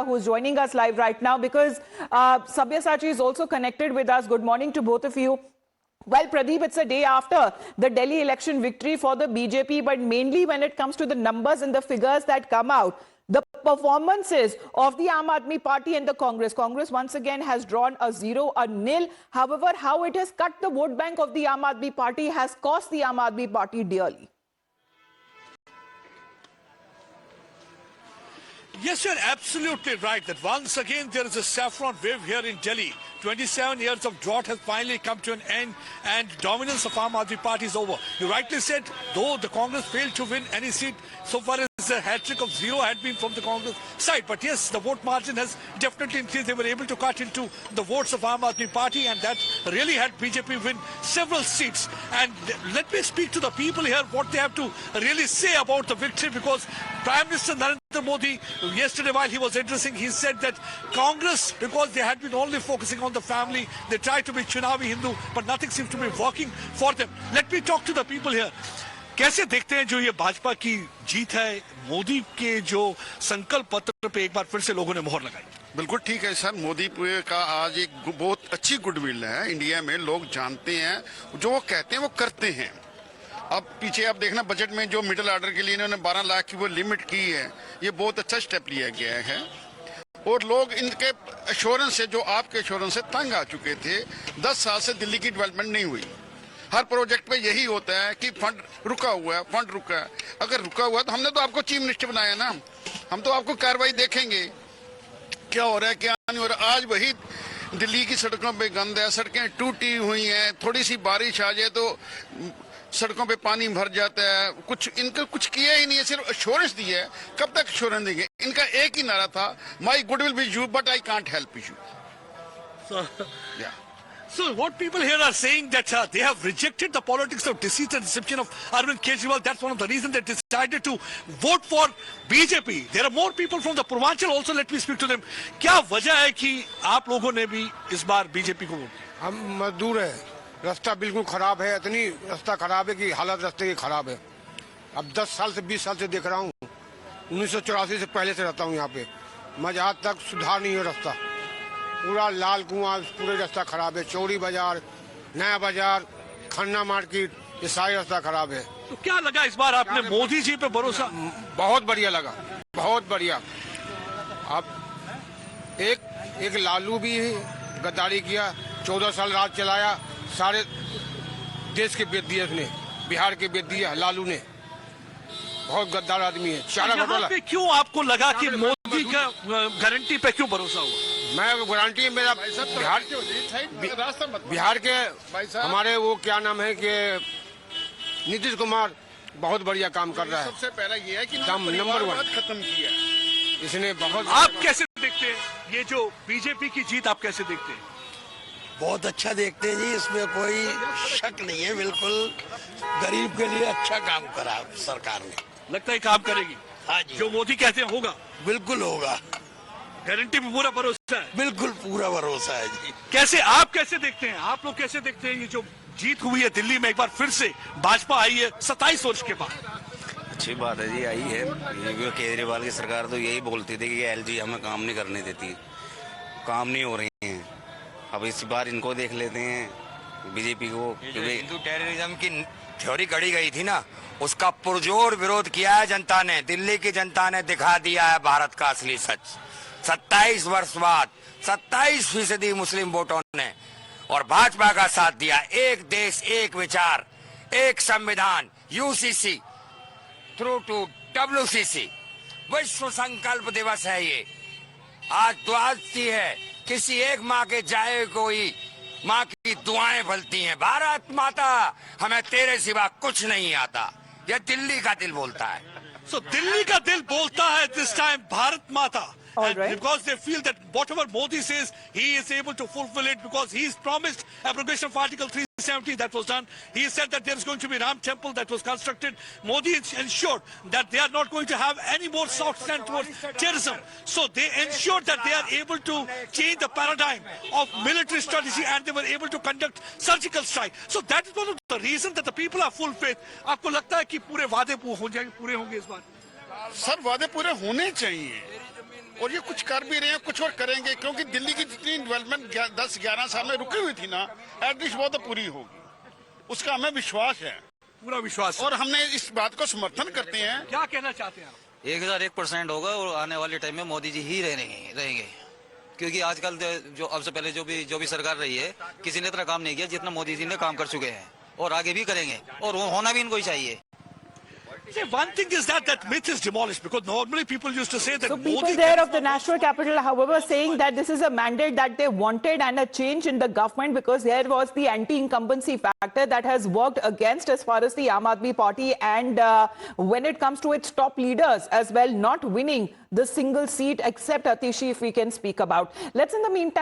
who's joining us live right now, because Sabyasachi is also connected with us. Good morning to both of you. Well, Pradeep, it's a day after the Delhi election victory for the BJP, but mainly when it comes to the numbers and the figures that come out, the performances of the Aam Aadmi Party and the Congress once again has drawn a 0, a nil. However, how it has cut the vote bank of the Aam Aadmi Party has cost the Aam Aadmi Party dearly. Yes, you're absolutely right that once again there is a saffron wave here in Delhi. 27 years of drought has finally come to an end and dominance of Aam Aadmi Party is over. You rightly said, though the Congress failed to win any seat, so far as the hat-trick of 0 had been from the Congress side. But yes, the vote margin has definitely increased. They were able to cut into the votes of Aam Aadmi Party, and that really had BJP win several seats. And let me speak to the people here, what they have to really say about the victory, because Prime Minister Narendra Modi, yesterday while he was addressing, he said that Congress, because they had been only focusing on the family, they tried to be Chunavi Hindu, but nothing seems to be working for them. Let me talk to the people here. कैसे देखते हैं जो ये भाजपा की जीत है, मोदी के जो संकल्प पत्र पे एक बार फिर से लोगों ने मोहर लगाई? बिल्कुल ठीक है सर, मोदी का आज एक बहुत अच्छी गुडविल है इंडिया में। लोग जानते हैं जो वो कहते हैं वो करते हैं। अब पीछे आप देखना, बजट में जो मिडिल ऑर्डर के लिए इन्होंने 12 लाख की वो लिमिट की है, ये बहुत अच्छा स्टेप लिया गया है। और लोग इनके एश्योरेंस से, जो आपके एश्योरेंस से तंग आ चुके थे। 10 साल से दिल्ली की डेवलपमेंट नहीं हुई। हर प्रोजेक्ट पे यही होता है कि फंड रुका हुआ है, फंड रुका है। अगर रुका हुआ है तो हमने तो आपको चीफ मिनिस्टर बनाया ना, हम तो आपको कार्रवाई देखेंगे क्या हो रहा है क्या नहीं हो रहा। आज वही दिल्ली की सड़कों पे गंद है, सड़कें टूटी हुई हैं, थोड़ी सी बारिश आ जाए तो सड़कों पे पानी भर जाता है। इनका कुछ किया ही नहीं है, सिर्फ एश्योरेंस दी है। कब तक एश्योरेंस देंगे? इनका एक ही नारा था, my good will be you but I can't help you. So what people here are saying that they have rejected the politics of deceit and deception of Arvind Kejriwal. That's one of the reasons they decided to vote for BJP. There are more people from the Purvanchal also. Let me speak to them. क्या वजह है कि आप लोगों ने भी इस बार BJP को वोट? हम मजदूर है, रास्ता बिल्कुल खराब है, इतनी रास्ता खराब है कि हालत रास्ते की खराब है। अब 10 साल से 20 साल से देख रहा हूँ, 1984 से पहले से रहता हूँ यहाँ पे। आज तक सुधार नहीं हो रास्ता, पूरा लाल कुआं, पूरे रास्ता खराब है। चौड़ी बाजार, नया बाजार, खन्ना मार्केट, ये सारी रास्ता खराब है। तो क्या लगा इस बार आपने मोदी जी पे भरोसा? बहुत बढ़िया लगा, बहुत बढ़िया। अब एक लालू भी गद्दारी किया, 14 साल राज चलाया, सारे देश के बेच दिया उसने, बिहार के बेच दिया लालू ने। बहुत गद्दार आदमी है। यहाँ पे क्यों आपको लगा कि मोदी का गारंटी पे क्यों भरोसा हुआ? मैं गारंटी है मेरा बिहार के हमारे वो क्या नाम है कि नीतीश कुमार बहुत बढ़िया काम कर रहा है। सबसे पहला ये है कि नंबर 1 खत्म किया इसने। बहुत आप कैसे देखते हैं ये जो बीजेपी की जीत, आप कैसे देखते हैं? बहुत अच्छा देखते हैं जी, इसमें कोई शक नहीं है। बिल्कुल गरीब के लिए अच्छा काम करा सरकार ने। लगता है काम करेगी? हाँ जी, जो मोदी कहते हैं होगा? बिल्कुल होगा। गारंटी पे पूरा भरोसा है? बिल्कुल पूरा भरोसा है जी। कैसे आप कैसे देखते हैं, आप लोग कैसे देखते हैं ये जो जीत हुई है दिल्ली में, एक बार फिर से भाजपा आई है 27 वर्ष के बाद? अच्छी बात है जी, आई है। केजरीवाल की सरकार तो यही बोलती थी कि एलजी हमें काम नहीं करने देती, काम नहीं हो रहे हैं। अब इस बार इनको देख लेते हैं बीजेपी को। हिंदू टेररिज्म की थ्योरी गढ़ी गई थी ना, उसका पुरजोर विरोध किया है जनता ने। दिल्ली की जनता ने दिखा दिया है भारत का असली सच। 27 वर्ष बाद 27% मुस्लिम वोटों ने और भाजपा का साथ दिया। एक देश एक विचार, एक संविधान, यूसीसी थ्रू टू डब्ल्यूसीसी। विश्व संकल्प दिवस है ये। आज दुआ दी है, किसी एक माँ के जाए कोई माँ की दुआएं फलती हैं। भारत माता हमें तेरे सिवा कुछ नहीं आता, यह दिल्ली का दिल बोलता है। So दिल्ली का दिल बोलता है this time भारत माता. And because they feel that whatever Modi says, he is able to fulfill it, because he's promised abrogation of Article 370. That was done. He said that there is going to be Ram Temple that was constructed. Modi ensured that they are not going to have any more soft stand towards terrorism. So they ensured that they are able to change the paradigm of military strategy, and they were able to conduct surgical strike. So that is one of the reasons that the people are full faith. आपको लगता है कि पूरे वादे पूरे होंगे इस बार? Sir वादे पूरे होने चाहिए। और ये कुछ कर भी रहे हैं, कुछ और करेंगे, क्योंकि दिल्ली की जितनी डेवलपमेंट 10-11 साल में रुकी हुई थी ना, एटलीस्ट वो तो पूरी होगी, उसका हमें विश्वास है पूरा विश्वास है। और हमने इस बात को समर्थन करते हैं। क्या कहना चाहते हैं आप? 1001% होगा और आने वाले टाइम में मोदी जी ही रहेंगे क्योंकि आजकल जो अब से पहले जो भी सरकार रही है किसी ने इतना काम नहीं किया जितना मोदी जी ने काम कर चुके हैं और आगे भी करेंगे और वो होना भी इनको ही चाहिए। See, one thing is that myth is demolished because normally people used to say that So people Modi there of the national capital, however, saying that this is a mandate that they wanted and a change in the government because there was the anti-incumbency factor that has worked against as far as the Aam Aadmi Party and when it comes to its top leaders as well, not winning the single seat except Atishi, if we can speak about. Let's in the meantime